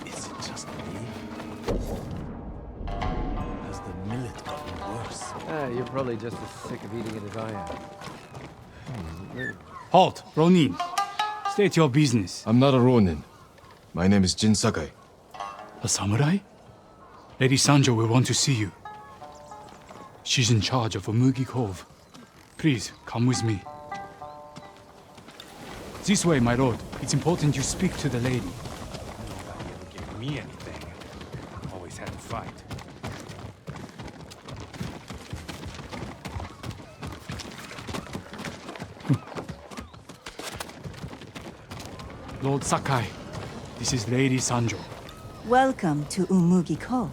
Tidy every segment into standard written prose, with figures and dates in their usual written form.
Is it just me? Has the millet gotten worse? You're probably just as sick of eating it as I am. Halt, Ronin. State your business. I'm not a Ronin. My name is Jin Sakai. A samurai? Lady Sanjo will want to see you. She's in charge of Umugi Cove. Please, come with me. This way, my lord. It's important you speak to the lady. Nobody ever gave me anything. Always had to fight. Lord Sakai, this is Lady Sanjo. Welcome to Umugi Cove.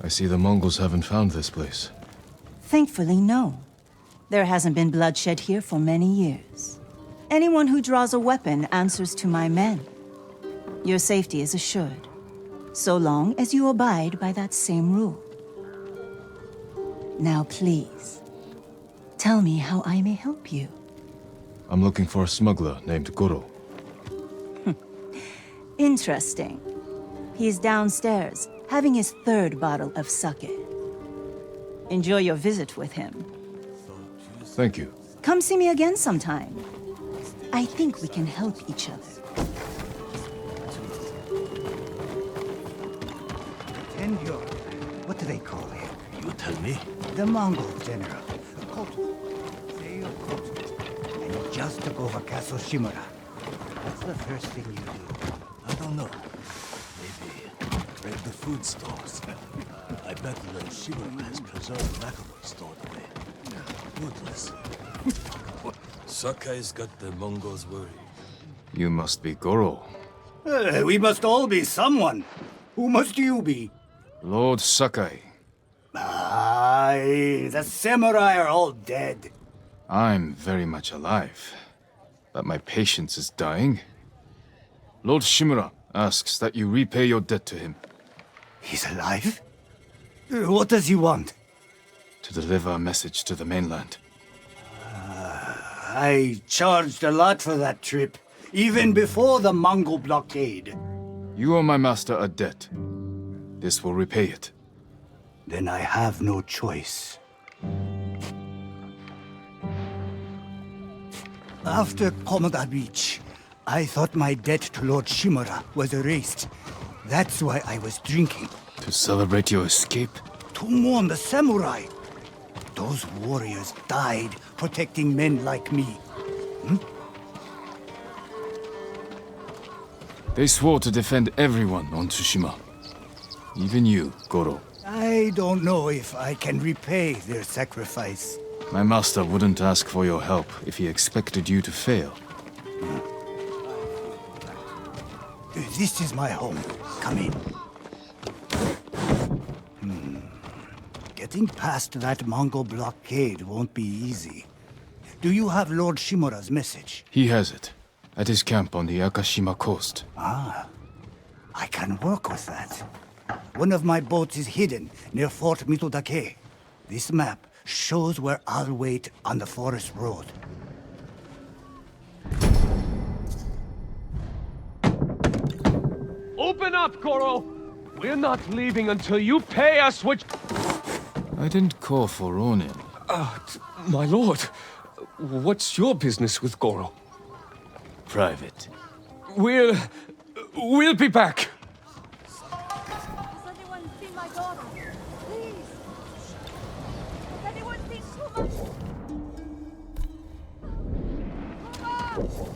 I see the Mongols haven't found this place. Thankfully, no. There hasn't been bloodshed here for many years. Anyone who draws a weapon answers to my men. Your safety is assured, so long as you abide by that same rule. Now please, tell me how I may help you. I'm looking for a smuggler named Goro. Interesting. He's downstairs, having his third bottle of sake. Enjoy your visit with him. Thank you. Come see me again sometime. I think we can help each other. Tenryo. What do they call him? You tell me. The Mongol general. Say and he just took over Castle Shimura. What's the first thing you do? I don't know. Maybe raid the food stores. I bet Lord Shimura has preserved mackerel stored away. Goodness. Sakai's got the Mongols worried. You must be Goro. We must all be someone. Who must you be? Lord Sakai. Aye, the samurai are all dead. I'm very much alive, but my patience is dying. Lord Shimura asks that you repay your debt to him. He's alive? What does he want? To deliver a message to the mainland. I charged a lot for that trip, even before the Mongol blockade. You owe my master a debt. This will repay it. Then I have no choice. After Komoda Beach, I thought my debt to Lord Shimura was erased. That's why I was drinking. To celebrate your escape? To mourn the samurai. Those warriors died protecting men like me. They swore to defend everyone on Tsushima. Even you, Goro. I don't know if I can repay their sacrifice. My master wouldn't ask for your help if he expected you to fail. This is my home. Come in. Getting past that Mongol blockade won't be easy. Do you have Lord Shimura's message? He has it. At his camp on the Akashima coast. I can work with that. One of my boats is hidden near Fort Mitodake. This map shows where I'll wait on the forest road. Open up, Goro! We're not leaving until you pay us what... I didn't call for Ronin. My lord, what's your business with Goro? Private. We'll be back. Has anyone seen my daughter? Please! Has anyone seen Shuma? Shuma!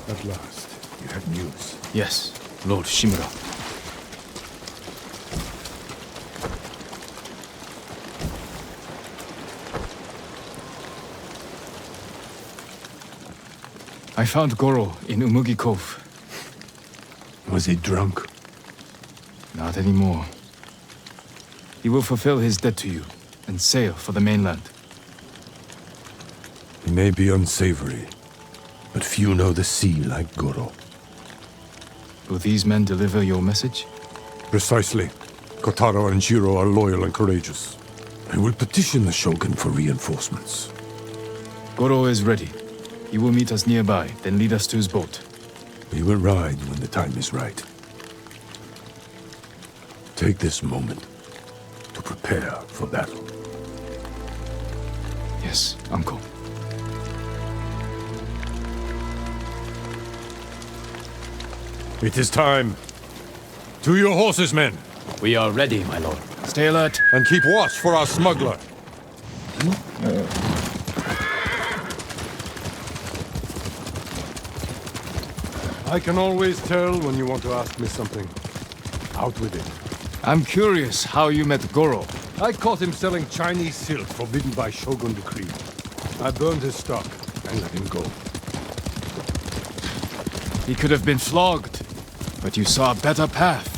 At last, you have news. Yes, Lord Shimura. I found Goro in Umugi Cove. Was he drunk? Not anymore. He will fulfill his debt to you and sail for the mainland. He may be unsavory, but few know the sea like Goro. Will these men deliver your message? Precisely. Kotaro and Jiro are loyal and courageous. I will petition the Shogun for reinforcements. Goro is ready. He will meet us nearby, then lead us to his boat. We will ride when the time is right. Take this moment to prepare for battle. Yes, Uncle. It is time. To your horses, men, We are ready, my lord. Stay alert. and keep watch for our smuggler. I can always tell when you want to ask me something. Out with it. I'm curious how you met Goro. I caught him selling Chinese silk forbidden by Shogun decree. I burned his stock and let him go. He could have been flogged, but you saw a better path.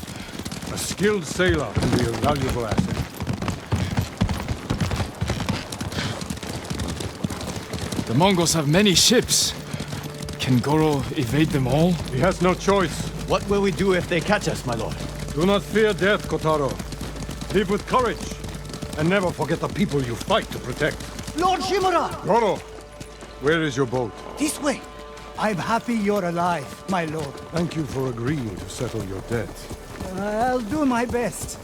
A skilled sailor can be a valuable asset. The Mongols have many ships. Can Goro evade them all? He has no choice. What will we do if they catch us, my lord? Do not fear death, Kotaro. Live with courage, and never forget the people you fight to protect. Lord Shimura! Goro, where is your boat? This way. I'm happy you're alive, my lord. Thank you for agreeing to settle your debt. I'll do my best.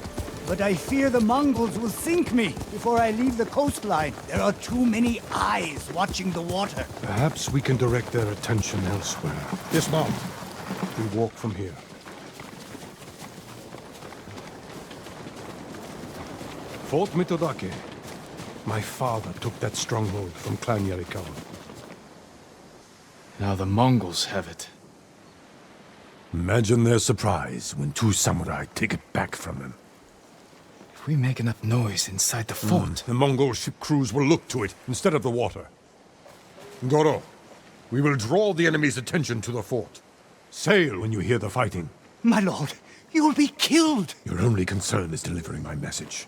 But I fear the Mongols will sink me before I leave the coastline. There are too many eyes watching the water. Perhaps we can direct their attention elsewhere. Dismount. We walk from here. Fort Mitodake. My father took that stronghold from Clan Yarikawa. Now the Mongols have it. Imagine their surprise when 2 samurai take it back from them. If we make enough noise inside the fort... The Mongol ship crews will look to it instead of the water. Goro, we will draw the enemy's attention to the fort. Sail when you hear the fighting. My lord, you will be killed! Your only concern is delivering my message.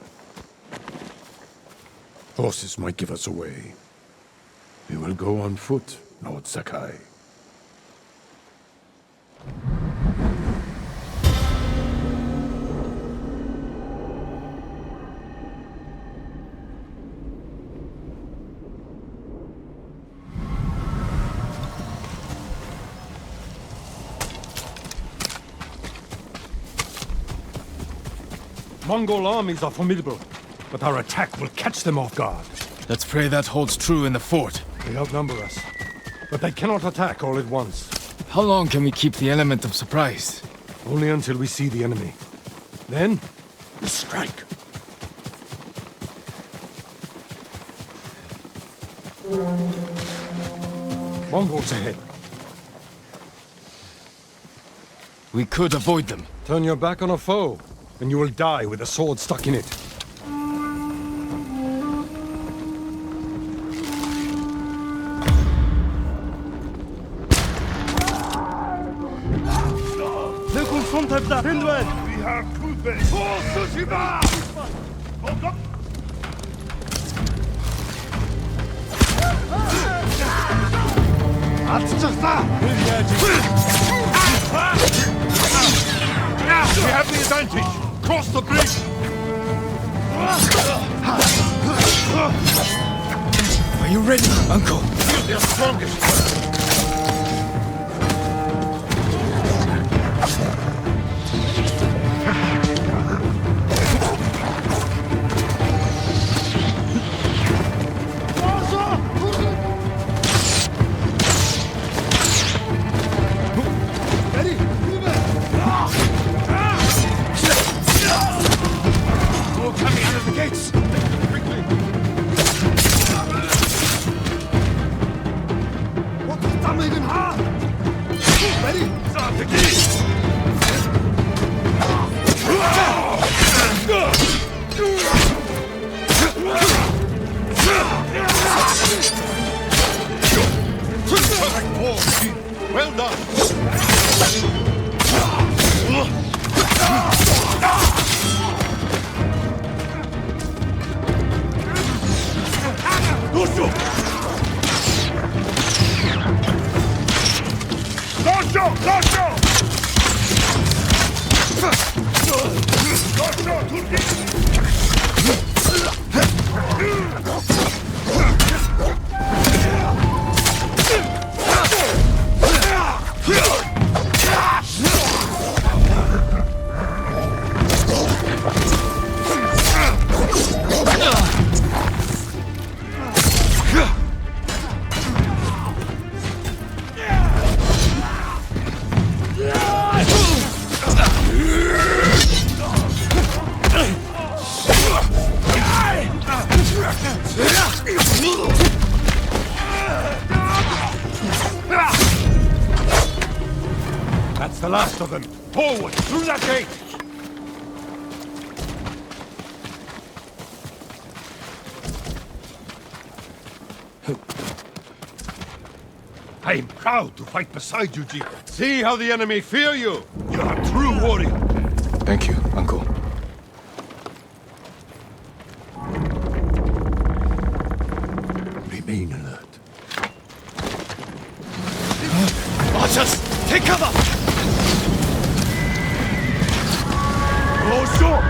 Horses might give us away. We will go on foot, Lord Sakai. Mongol armies are formidable, but our attack will catch them off guard. Let's pray that holds true in the fort. They outnumber us, but they cannot attack all at once. How long can we keep the element of surprise? Only until we see the enemy. Then, we strike. Mongols ahead. We could avoid them. Turn your back on a foe, and you will die with a sword stuck in it. We have Kupe! For Tsushima! We have the advantage! Cross the bridge! Are you ready, Uncle? They're strongest! Well done! That's the last of them. Forward, through that gate! I am proud to fight beside you, Jeep. See how the enemy fear you! You're a true warrior! Thank you, Uncle. Remain alert. Archers, take cover! Close shot!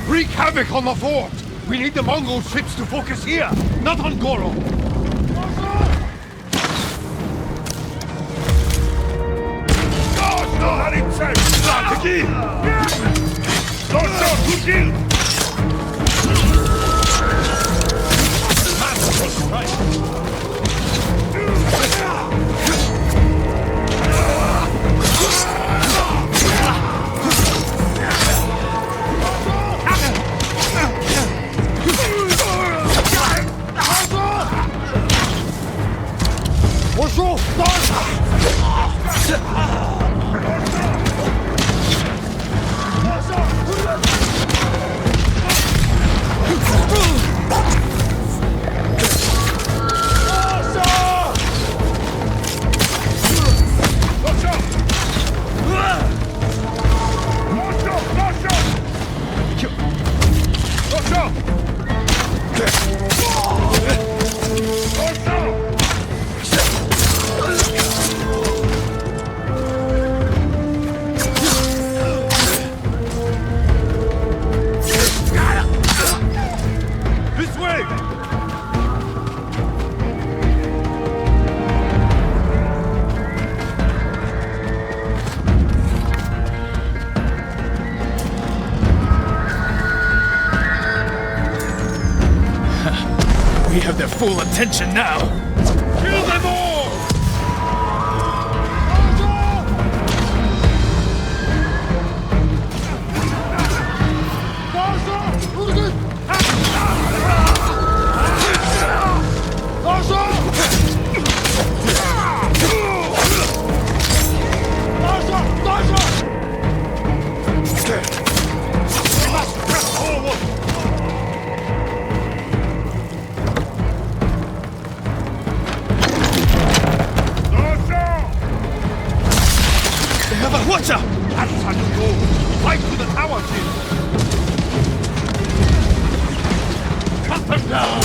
Wreak havoc on the fort! We need the Mongol ships to focus here, not on Goro! We have their full attention now. Kill them all! Watch out! That's how you go! Fight to the tower, kid! Cut them down!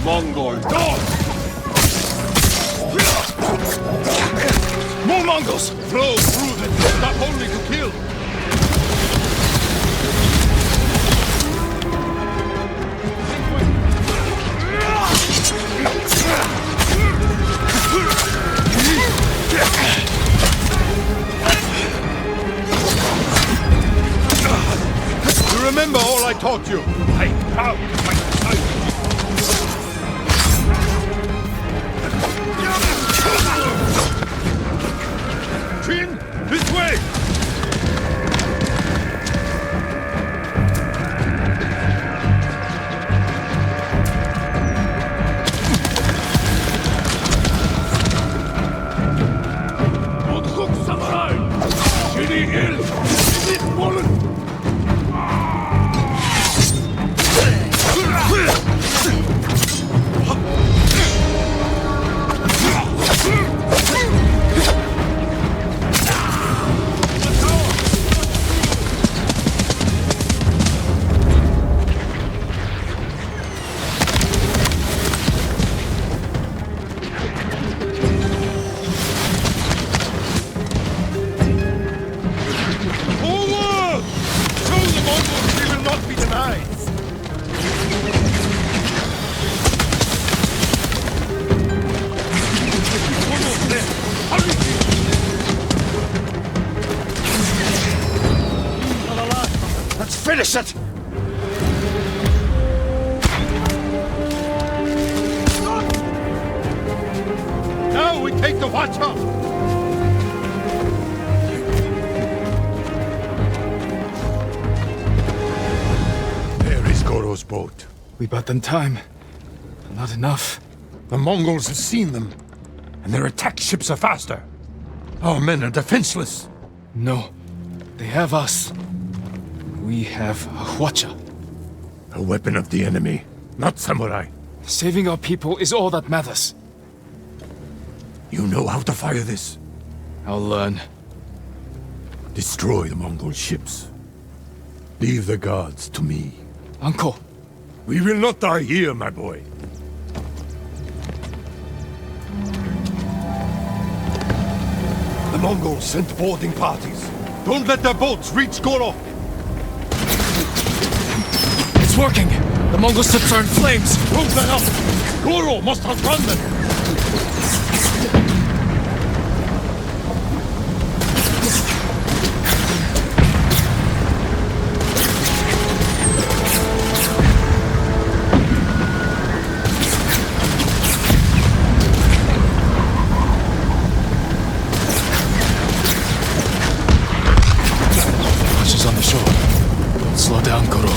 Mongol dogs! More Mongols! Flow through them, not only to kill! You remember all I taught you? I proud to my side. Chin, this Finish it! Now we take the watch up! There is Goro's boat. We bought them time. But not enough. The Mongols have seen them, and their attack ships are faster. Our men are defenseless. No. They have us. We have a Hwacha. A weapon of the enemy, not samurai. Saving our people is all that matters. You know how to fire this. I'll learn. Destroy the Mongol ships. Leave the guards to me. Uncle, We will not die here, my boy. The Mongols sent boarding parties. Don't let their boats reach Goro. it's working! The Mongol ships are in flames! Move them up! Goro must outrun them! Hwacha's on the shore. Don't slow down, Goro.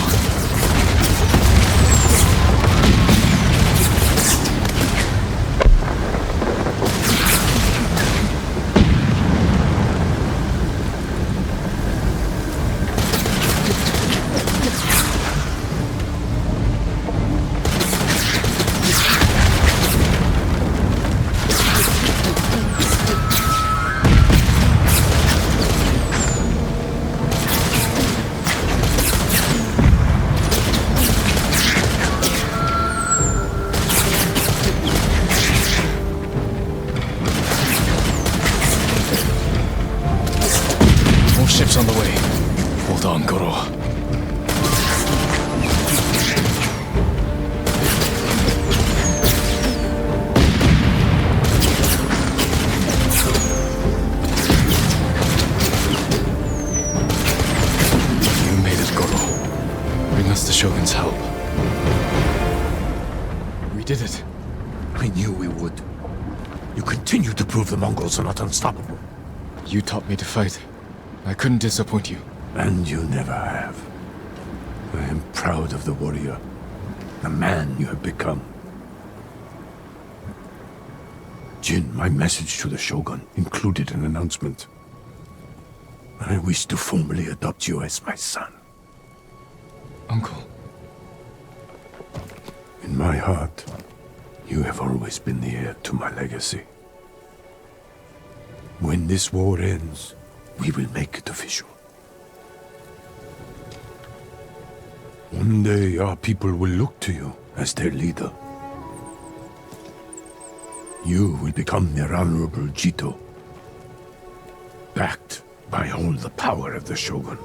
More ships on the way. Hold on, Goro. You made it, Goro. Bring us the Shogun's help. We did it. I knew we would. You continue to prove the Mongols are not unstoppable. You taught me to fight. I couldn't disappoint you. And you never have. I am proud of the warrior, the man you have become. Jin, my message to the Shogun included an announcement. I wish to formally adopt you as my son. Uncle, In my heart, you have always been the heir to my legacy. When this war ends, we will make it official. One day our people will look to you as their leader. You will become their honorable Jito, backed by all the power of the Shogun.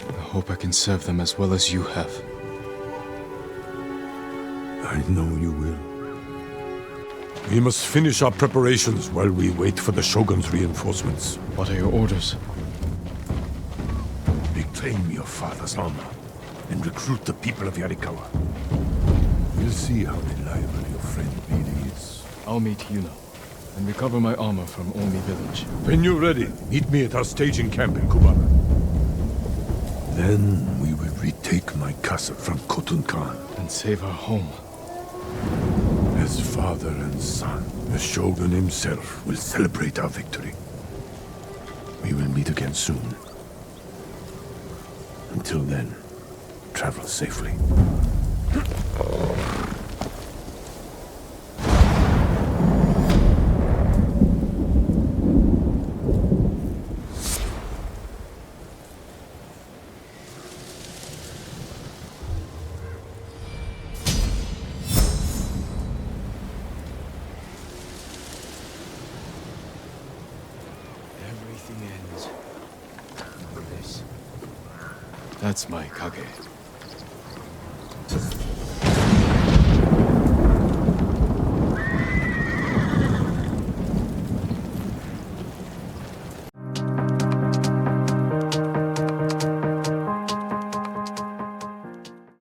I hope I can serve them as well as you have. I know you will. We must finish our preparations while we wait for the Shogun's reinforcements. What are your orders? Reclaim your father's armor and recruit the people of Yarikawa. We'll see how reliable your friend really is. I'll meet Yuna and recover my armor from Omi village. When you're ready, meet me at our staging camp in Kubara. Then we will retake my castle from Khotun Khan. And save our home. As father and son, the Shogun himself will celebrate our victory. We will meet again soon. Until then, travel safely. Everything ends with this. That's my Kage.